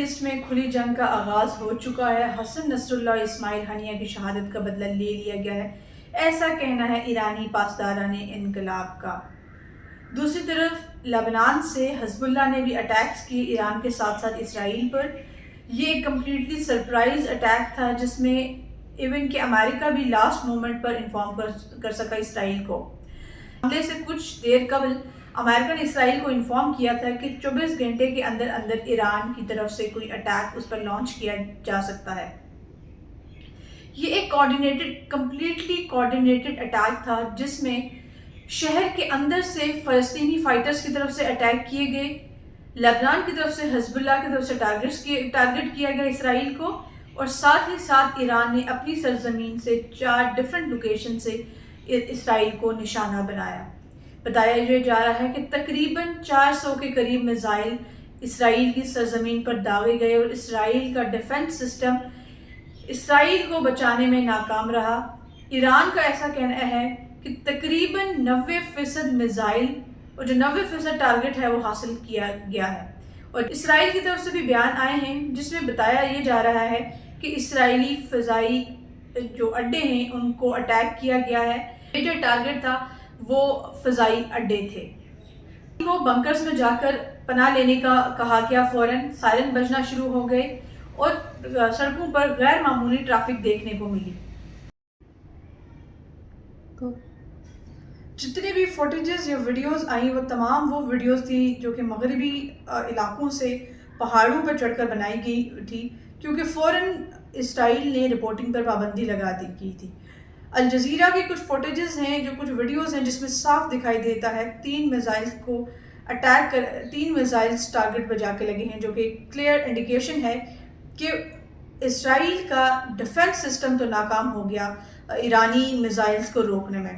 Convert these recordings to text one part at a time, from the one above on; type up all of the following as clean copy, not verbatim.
Asset میں کھلی جنگ کا آغاز ہو چکا ہے۔ حسن نصر اللہ اسماعیل ہنیہ کی شہادت کا بدلہ لے لیا گیا ہے، ایسا کہنا ہے ایرانی پاسداران انقلاب کا۔ دوسری طرف لبنان سے حزب اللہ نے بھی اٹیکس کیے ایران کے ساتھ ساتھ اسرائیل پر۔ یہ ایک کمپلیٹلی سرپرائز اٹیک تھا جس میں ایون کہ امریکہ بھی لاسٹ مومنٹ پر انفارم کر سکا اسرائیل کو۔ حملے سے کچھ دیر قبل امریکہ نے اسرائیل کو انفارم کیا تھا کہ 24 گھنٹے کے اندر اندر ایران کی طرف سے کوئی اٹیک اس پر لانچ کیا جا سکتا ہے۔ یہ ایک کمپلیٹلی کوارڈینیٹڈ اٹیک تھا جس میں شہر کے اندر سے فلسطینی فائٹرز کی طرف سے اٹیک کیے گئے، لبنان کی طرف سے حزب اللہ کی طرف سے ٹارگٹ کیا گیا اسرائیل کو، اور ساتھ ہی ساتھ ایران نے اپنی سرزمین سے 4 ڈفرنٹ لوکیشن سے اسرائیل کو نشانہ بنایا۔ بتایا یہ جا رہا ہے کہ تقریباً 400 کے قریب میزائل اسرائیل کی سرزمین پر داغے گئے اور اسرائیل کا ڈیفنس سسٹم اسرائیل کو بچانے میں ناکام رہا۔ ایران کا ایسا کہنا ہے کہ تقریباً 90% میزائل اور جو 90% ٹارگٹ ہے وہ حاصل کیا گیا ہے، اور اسرائیل کی طرف سے بھی بیان آئے ہیں جس میں بتایا یہ جا رہا ہے کہ اسرائیلی فضائی جو اڈے ہیں ان کو اٹیک کیا گیا ہے۔ میجر ٹارگٹ تھا وہ فضائی اڈے تھے۔ وہ بنکرز میں جا کر پناہ لینے کا کہا گیا، فوراً سائرن بجنا شروع ہو گئے اور سڑکوں پر غیر معمولی ٹریفک دیکھنے کو ملی۔ جتنے بھی فوٹیجز یا ویڈیوز آئیں وہ تمام وہ ویڈیوز تھی جو کہ مغربی علاقوں سے پہاڑوں پر چڑھ کر بنائی گئی تھی، کیونکہ فوراً اسرائیل نے رپورٹنگ پر پابندی لگا دی کی تھی۔ الجزیرہ کی کچھ فوٹیجز ہیں، جو کچھ ویڈیوز ہیں جس میں صاف دکھائی دیتا ہے 3 میزائلز ٹارگٹ پر جا کے لگے ہیں، جو کہ کلیئر انڈیکیشن ہے کہ اسرائیل کا ڈیفنس سسٹم تو ناکام ہو گیا ایرانی میزائلز کو روکنے میں۔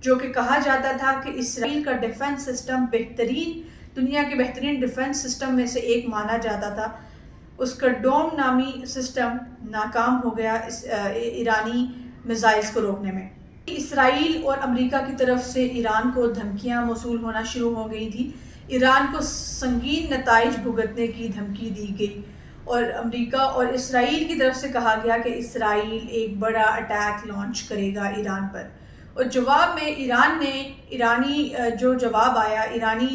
جو کہ کہا جاتا تھا کہ اسرائیل کا ڈیفنس سسٹم دنیا کے بہترین ڈیفنس سسٹم میں سے ایک مانا جاتا تھا، اس کا ڈوم نامی سسٹم ناکام ہو گیا ایرانی میزائلز کو روکنے میں۔ اسرائیل اور امریکہ کی طرف سے ایران کو دھمکیاں موصول ہونا شروع ہو گئی تھی، ایران کو سنگین نتائج بھگتنے کی دھمکی دی گئی، اور امریکہ اور اسرائیل کی طرف سے کہا گیا کہ اسرائیل ایک بڑا اٹیک لانچ کرے گا ایران پر، اور جواب میں ایرانی جو جواب آیا، ایرانی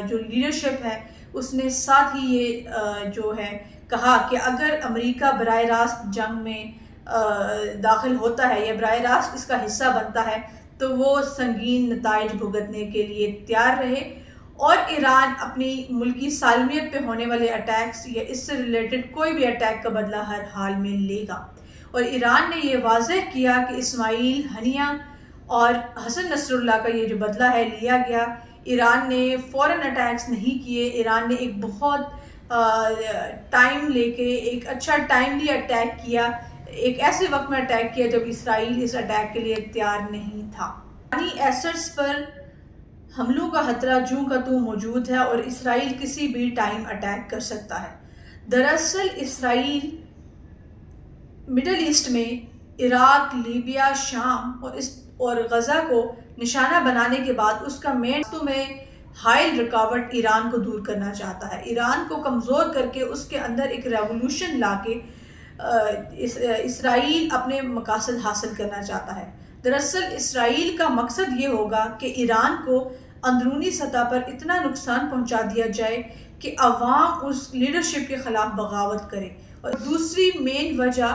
جو لیڈرشپ ہے اس نے ساتھ ہی یہ جو ہے کہا کہ اگر امریکہ براہ راست جنگ میں داخل ہوتا ہے یا براہ راست اس کا حصہ بنتا ہے تو وہ سنگین نتائج بھگتنے کے لیے تیار رہے، اور ایران اپنی ملکی سالمیت پہ ہونے والے اٹیکس یا اس سے ریلیٹڈ کوئی بھی اٹیک کا بدلہ ہر حال میں لے گا۔ اور ایران نے یہ واضح کیا کہ اسماعیل ہنیہ اور حسن نصر اللہ کا یہ جو بدلہ ہے لیا گیا۔ ایران نے فوراً اٹیکس نہیں کیے، ایران نے ایک بہت ٹائم لے کے ایک اچھا ٹائملی اٹیک کیا، ایک ایسے وقت میں اٹیک کیا جب اسرائیل اس اٹیک کے لیے تیار نہیں تھا۔ ایرانی ایسٹس پر حملوں کا خطرہ جوں کا توں موجود ہے اور اسرائیل کسی بھی ٹائم اٹیک کر سکتا ہے۔ دراصل اسرائیل مڈل ایسٹ میں عراق، لیبیا، شام اور غزہ کو نشانہ بنانے کے بعد اس کا میں حائل رکاوٹ ایران کو دور کرنا چاہتا ہے، ایران کو کمزور کر کے اس کے اندر ایک ریولوشن لا کے اسرائیل اپنے مقاصد حاصل کرنا چاہتا ہے۔ دراصل اسرائیل کا مقصد یہ ہوگا کہ ایران کو اندرونی سطح پر اتنا نقصان پہنچا دیا جائے کہ عوام اس لیڈرشپ کے خلاف بغاوت کرے، اور دوسری مین وجہ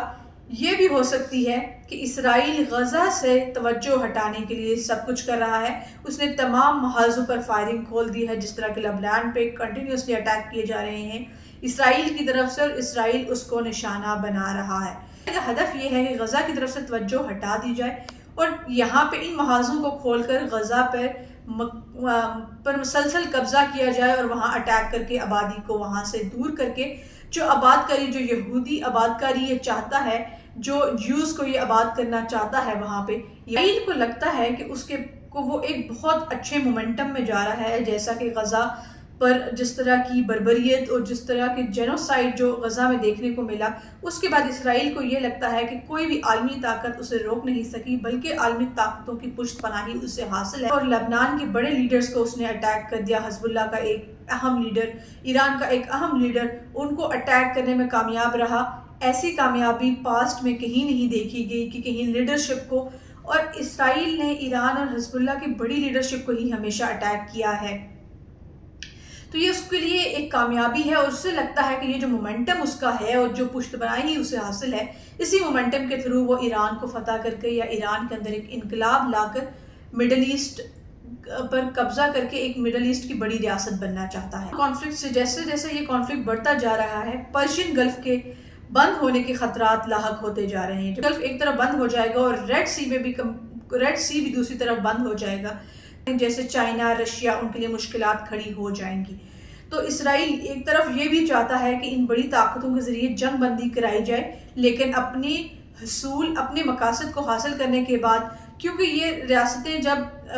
یہ بھی ہو سکتی ہے کہ اسرائیل غزہ سے توجہ ہٹانے کے لیے سب کچھ کر رہا ہے، اس نے تمام محاذوں پر فائرنگ کھول دی ہے، جس طرح کہ لبنان پہ کنٹینیوسلی اٹیک کیے جا رہے ہیں اسرائیل کی طرف سے، اور اسرائیل اس کو نشانہ بنا رہا ہے۔ ہدف یہ ہے کہ غزہ کی طرف سے توجہ ہٹا دی جائے اور یہاں پہ ان محاذوں کو کھول کر غزہ پر مسلسل قبضہ کیا جائے، اور وہاں اٹیک کر کے آبادی کو وہاں سے دور کر کے جو آباد کاری، جو یہودی آباد کاری یہ چاہتا ہے، جو جیوز کو یہ آباد کرنا چاہتا ہے وہاں پہ، اسرائیل کو لگتا ہے کہ اس کو وہ ایک بہت اچھے مومنٹم میں جا رہا ہے، جیسا کہ غزہ پر جس طرح کی بربریت اور جس طرح کی جینوسائیڈ جو غزہ میں دیکھنے کو ملا، اس کے بعد اسرائیل کو یہ لگتا ہے کہ کوئی بھی عالمی طاقت اسے روک نہیں سکی، بلکہ عالمی طاقتوں کی پشت پناہی اسے حاصل ہے، اور لبنان کے بڑے لیڈرز کو اس نے اٹیک کر دیا۔ حزب اللہ کا ایک اہم لیڈر، ایران کا ایک اہم لیڈر ان کو اٹیک کرنے میں کامیاب رہا۔ ایسی کامیابی پاسٹ میں کہیں نہیں دیکھی گئی کہ کہیں لیڈرشپ کو، اور اسرائیل نے ایران اور حزب اللہ کی بڑی لیڈرشپ کو ہی ہمیشہ اٹیک کیا ہے۔ تو یہ اس کے لیے ایک کامیابی ہے، اور اس سے لگتا ہے کہ یہ جو مومنٹم اس کا ہے اور جو پشت بنائی ہی اسے حاصل ہے، اسی مومنٹم کے تھرو وہ ایران کو فتح کر کے یا ایران کے اندر ایک انقلاب لا کر مڈل ایسٹ پر قبضہ کر کے ایک مڈل ایسٹ کی بڑی ریاست بننا چاہتا ہے۔ کانفلکٹ سے جیسے جیسے یہ کانفلکٹ بڑھتا جا رہا ہے، پرشین گلف کے بند ہونے کے خطرات لاحق ہوتے جا رہے ہیں۔ گلف ایک طرف بند ہو جائے گا اور ریڈ سی بھی دوسری طرف بند ہو جائے گا، جیسے چائنا، رشیا، ان کے لیے مشکلات کھڑی ہو جائیں گی۔ تو اسرائیل ایک طرف یہ بھی چاہتا ہے کہ ان بڑی طاقتوں کے ذریعے جنگ بندی کرائی جائے، لیکن اپنے حصول، اپنے مقاصد کو حاصل کرنے کے بعد، کیونکہ یہ ریاستیں جب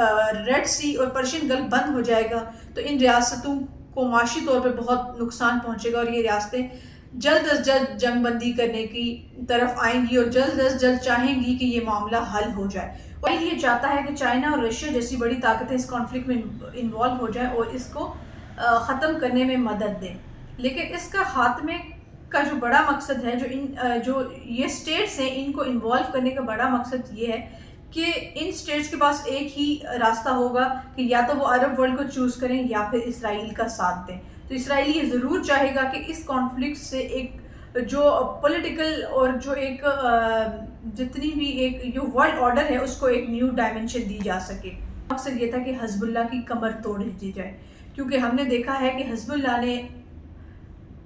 ریڈ سی اور پرشین گلف بند ہو جائے گا تو ان ریاستوں کو معاشی طور پہ بہت نقصان پہنچے گا، اور یہ ریاستیں جلد از جلد جنگ بندی کرنے کی طرف آئیں گی اور جلد از جلد چاہیں گی کہ یہ معاملہ حل ہو جائے۔ اور یہ چاہتا ہے کہ چائنا اور رشیا جیسی بڑی طاقتیں اس کانفلکٹ میں انوالو ہو جائیں اور اس کو ختم کرنے میں مدد دیں۔ لیکن اس کا خاتمے کا جو بڑا مقصد ہے، جو یہ اسٹیٹس ہیں، ان کو انوالو کرنے کا بڑا مقصد یہ ہے کہ ان اسٹیٹس کے پاس ایک ہی راستہ ہوگا کہ یا تو وہ عرب ورلڈ کو چوز کریں یا پھر اسرائیل کا ساتھ دیں۔ تو اسرائیل یہ ضرور چاہے گا کہ اس کانفلکٹ سے ایک جو پولیٹیکل اور جو ایک جتنی بھی ایک جو ورلڈ آرڈر ہے اس کو ایک نیو ڈائمنشن دی جا سکے۔ مقصد یہ تھا کہ حزب اللہ کی کمر توڑ دی جائے، کیونکہ ہم نے دیکھا ہے کہ حزب اللہ نے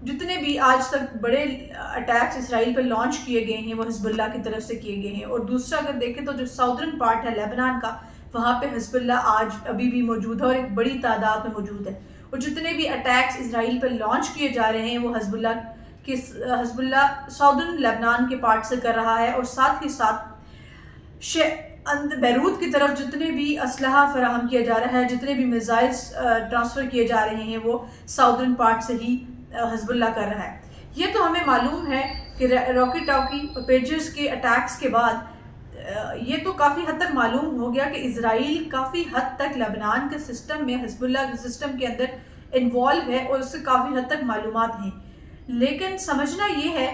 جتنے بھی آج تک بڑے اٹیکس اسرائیل پر لانچ کیے گئے ہیں وہ حزب اللہ کی طرف سے کیے گئے ہیں، اور دوسرا اگر دیکھیں تو جو ساؤدرن پارٹ ہے لیبنان کا، وہاں پہ حزب اللہ آج ابھی بھی موجود ہے اور ایک بڑی تعداد میں موجود ہے، اور جتنے بھی اٹیکس اسرائیل پر لانچ کیے جا رہے ہیں وہ حزب اللہ ساؤدرن لیبنان کے پارٹ سے کر رہا ہے، اور ساتھ ہی ساتھ بیروت کی طرف جتنے بھی اسلحہ فراہم کیا جا رہا ہے، جتنے بھی میزائلز ٹرانسفر کیے جا رہے ہیں وہ ساؤدرن پارٹ سے ہی حزب اللہ کر رہا ہے۔ یہ تو ہمیں معلوم ہے کہ راکی ٹاکی اور پیجرز کے اٹیکس کے بعد یہ تو کافی حد تک معلوم ہو گیا کہ اسرائیل کافی حد تک لبنان کے سسٹم میں، حزب اللہ کے سسٹم کے اندر انوالو ہے، اور اس سے کافی حد تک معلومات ہیں۔ لیکن سمجھنا یہ ہے،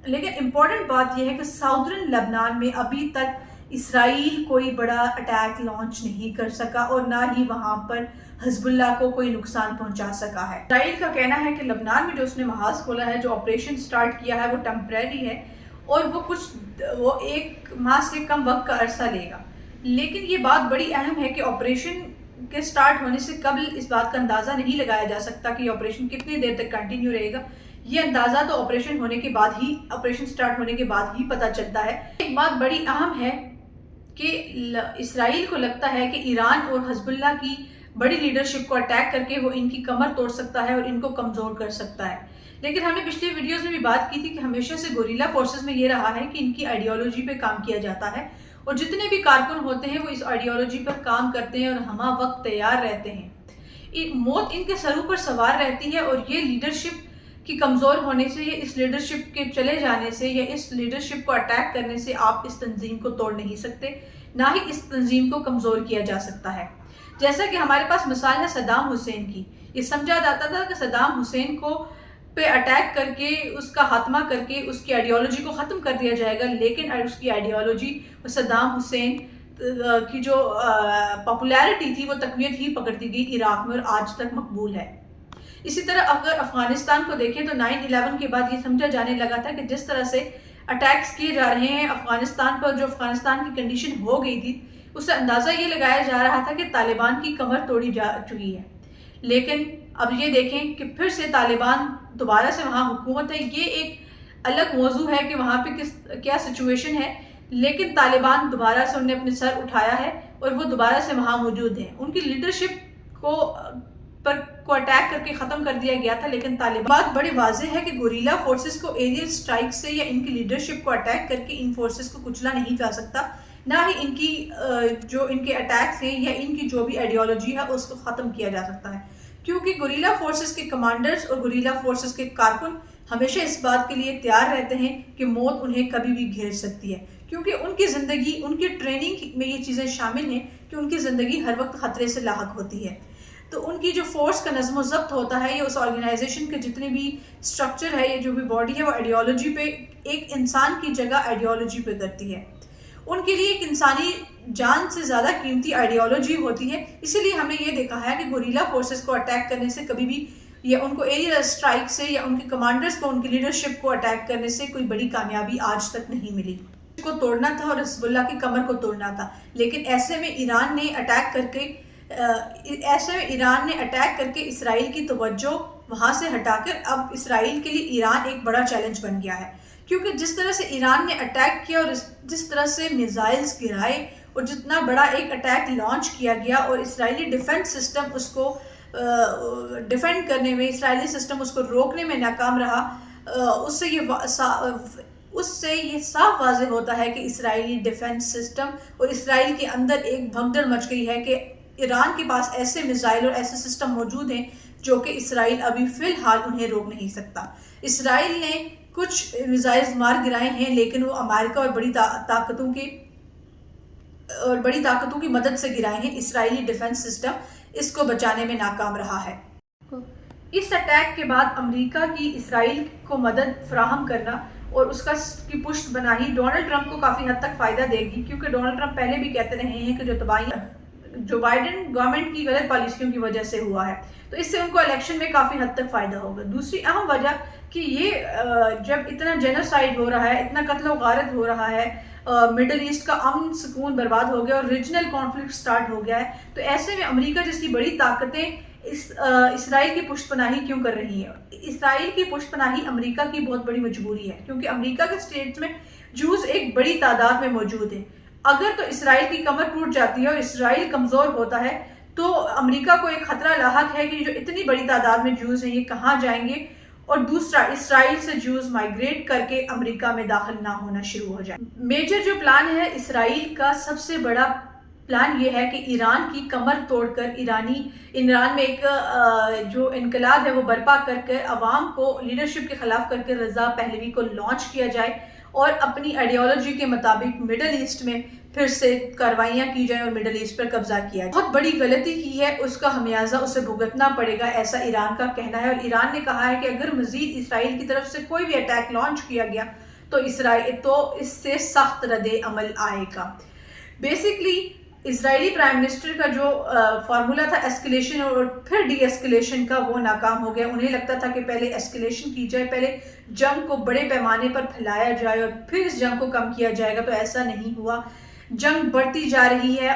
لیکن امپورٹنٹ بات یہ ہے کہ ساؤدرن لبنان میں ابھی تک اسرائیل کوئی بڑا اٹیک لانچ نہیں کر سکا، اور نہ ہی وہاں پر حزب اللہ کو کوئی نقصان پہنچا سکا ہے۔ اسرائیل کا کہنا ہے کہ لبنان میں جو اس نے محاذ کھولا ہے، جو آپریشن سٹارٹ کیا ہے، وہ ٹیمپریری ہے اور وہ 1 ماہ سے کم وقت کا عرصہ لے گا۔ لیکن یہ بات بڑی اہم ہے کہ آپریشن کے سٹارٹ ہونے سے قبل اس بات کا اندازہ نہیں لگایا جا سکتا کہ یہ آپریشن کتنی دیر تک کنٹینیو رہے گا۔ یہ اندازہ تو آپریشن سٹارٹ ہونے کے بعد ہی پتہ چلتا ہے۔ ایک بات بڑی اہم ہے کہ اسرائیل کو لگتا ہے کہ ایران اور حزب اللہ کی بڑی لیڈرشپ کو اٹیک کر کے وہ ان کی کمر توڑ سکتا ہے اور ان کو کمزور کر سکتا ہے۔ لیکن ہم نے پچھلی ویڈیوز میں بھی بات کی تھی کہ ہمیشہ سے گوریلا فورسز میں یہ رہا ہے کہ ان کی آئیڈیالوجی پہ کام کیا جاتا ہے، اور جتنے بھی کارکن ہوتے ہیں وہ اس آئیڈیالوجی پر کام کرتے ہیں اور ہمہ وقت تیار رہتے ہیں۔ موت ان کے سروں پر سوار رہتی ہے، اور یہ لیڈرشپ کی کمزور ہونے سے یا اس لیڈرشپ کے چلے جانے سے یا اس لیڈرشپ کو اٹیک کرنے سے آپ اس تنظیم کو توڑ نہیں سکتے، نہ ہی اس تنظیم کو کمزور کیا جا سکتا ہے۔ جیسا کہ ہمارے پاس مثال ہے صدام حسین کی، یہ سمجھا جاتا تھا کہ صدام حسین کو پہ اٹیک کر کے اس کا خاتمہ کر کے اس کی آئیڈیالوجی کو ختم کر دیا جائے گا، لیکن اس کی آئیڈیالوجی اور صدام حسین کی جو پاپولیرٹی تھی وہ تقویت ہی پکڑتی گئی عراق میں، اور آج تک مقبول ہے۔ اسی طرح اگر افغانستان کو دیکھیں تو 9/11 کے بعد یہ سمجھا جانے لگا تھا کہ جس طرح سے اٹیکس کیے جا رہے ہیں افغانستان پر، جو افغانستان کی کنڈیشن ہو گئی تھی، اس سے اندازہ یہ لگایا جا رہا تھا کہ طالبان کی کمر توڑی جا چکی ہے۔ لیکن اب یہ دیکھیں کہ پھر سے طالبان دوبارہ سے وہاں حکومت ہے۔ یہ ایک الگ موضوع ہے کہ وہاں پہ کیا سچویشن ہے، لیکن طالبان دوبارہ سے انہوں نے اپنے سر اٹھایا ہے اور وہ دوبارہ سے وہاں موجود ہیں۔ ان کی لیڈرشپ کو اٹیک کر کے ختم کر دیا گیا تھا، لیکن طالبان بات بڑی واضح ہے کہ گوریلا فورسز کو ایریل سٹرائک سے یا ان کی لیڈرشپ کو اٹیک کر کے ان فورسز کو کچلا نہیں جا سکتا، نہ ہی ان کی جو ان کے اٹیکس ہیں یا ان کی جو بھی آئیڈیالوجی ہے اس کو ختم کیا جا سکتا ہے، کیونکہ گوریلا فورسز کے کمانڈرز اور گوریلا فورسز کے کارکن ہمیشہ اس بات کے لیے تیار رہتے ہیں کہ موت انہیں کبھی بھی گھیر سکتی ہے، کیونکہ ان کی زندگی، ان کی ٹریننگ میں یہ چیزیں شامل ہیں کہ ان کی زندگی ہر وقت خطرے سے لاحق ہوتی ہے۔ تو ان کی جو فورس کا نظم و ضبط ہوتا ہے، یہ اس آرگنائزیشن کے جتنے بھی اسٹرکچر ہے، یہ جو بھی باڈی ہے، وہ آئیڈیالوجی پہ، ایک انسان کی جگہ آئیڈیالوجی پہ کرتی ہے. ان کے لیے ایک انسانی جان سے زیادہ قیمتی آئیڈیالوجی ہوتی ہے. اسی لیے ہم نے یہ دیکھا ہے کہ گوریلا فورسز کو اٹیک کرنے سے کبھی بھی، یا ان کو ایریل اسٹرائک سے، یا ان کے کمانڈرز کو، ان کی لیڈرشپ کو اٹیک کرنے سے کوئی بڑی کامیابی آج تک نہیں ملی. کو توڑنا تھا اور حزب اللہ کی کمر کو توڑنا تھا، لیکن ایسے میں ایران نے اٹیک کر کے اسرائیل کی توجہ وہاں سے ہٹا کر اب اسرائیل کے لیے ایران ایک بڑا چیلنج بن گیا ہے. کیونکہ جس طرح سے ایران نے اٹیک کیا، اور جس طرح سے میزائلز گرائے، اور جتنا بڑا ایک اٹیک لانچ کیا گیا، اور اسرائیلی ڈیفنس سسٹم اس کو ڈیفینڈ کرنے میں، اسرائیلی سسٹم اس کو روکنے میں ناکام رہا، اس سے یہ صاف واضح ہوتا ہے کہ اسرائیلی ڈیفنس سسٹم اور اسرائیل کے اندر ایک بھگدڑ مچ گئی ہے کہ ایران کے پاس ایسے میزائل اور ایسے سسٹم موجود ہیں جو کہ اسرائیل ابھی فی الحال انہیں روک نہیں سکتا. اسرائیل نے کچھ میزائلز مار گرائے ہیں، لیکن وہ امریکہ اور بڑی طاقتوں کی مدد سے گرائے ہیں. اسرائیلی ڈیفنس سسٹم اس کو بچانے میں ناکام رہا ہے. اس اٹیک کے بعد امریکہ کی اسرائیل کو مدد فراہم کرنا اور اس کی پشت بنائی ڈونلڈ ٹرمپ کو کافی حد تک فائدہ دے گی، کیونکہ ڈونلڈ ٹرمپ پہلے بھی کہتے رہے ہیں کہ جو تباہی جو بائیڈن گورنمنٹ کی غلط پالیسیوں کی وجہ سے ہوا ہے، تو اس سے ان کو الیکشن میں کافی حد تک فائدہ ہوگا. دوسری اہم وجہ کہ یہ جب اتنا جینوسائیڈ ہو رہا ہے، اتنا قتل و غارت ہو رہا ہے، مڈل ایسٹ کا امن سکون برباد ہو گیا اور ریجنل کانفلکٹ سٹارٹ ہو گیا ہے، تو ایسے میں امریکہ جیسی بڑی طاقتیں اسرائیل کی پشت پناہی کیوں کر رہی ہیں؟ اسرائیل کی پشت پناہی امریکہ کی بہت بڑی مجبوری ہے، کیونکہ امریکہ کے اسٹیٹس میں جوز ایک بڑی تعداد میں موجود ہیں. اگر تو اسرائیل کی کمر ٹوٹ جاتی ہے اور اسرائیل کمزور ہوتا ہے، تو امریکہ کو ایک خطرہ لاحق ہے کہ جو اتنی بڑی تعداد میں جوز ہیں یہ کہاں جائیں گے، اور دوسرا اسرائیل سے جوز مائیگریٹ کر کے امریکہ میں داخل نہ ہونا شروع ہو جائیں. میجر جو پلان ہے اسرائیل کا، سب سے بڑا پلان یہ ہے کہ ایران کی کمر توڑ کر ایران میں ایک جو انقلاب ہے وہ برپا کر کے عوام کو لیڈرشپ کے خلاف کر کے رضا پہلوی کو لانچ کیا جائے، اور اپنی آئیڈیالوجی کے مطابق مڈل ایسٹ میں پھر سے کاروائیاں کی جائیں اور مڈل ایسٹ پر قبضہ کیا جائے. بہت بڑی غلطی کی ہے، اس کا خمیازہ اسے بھگتنا پڑے گا، ایسا ایران کا کہنا ہے. اور ایران نے کہا ہے کہ اگر مزید اسرائیل کی طرف سے کوئی بھی اٹیک لانچ کیا گیا تو اس سے سخت رد عمل آئے گا. بیسکلی اسرائیلی پرائم منسٹر کا جو فارمولا تھا ایسکلیشن اور پھر ڈی ایسکلیشن کا، وہ ناکام ہو گیا. انہیں لگتا تھا کہ پہلے ایسکلیشن کی جائے، پہلے جنگ کو بڑے پیمانے پر پھیلایا جائے اور پھر اس جنگ کو کم کیا جائے گا، تو ایسا نہیں ہوا. جنگ بڑھتی جا رہی ہے.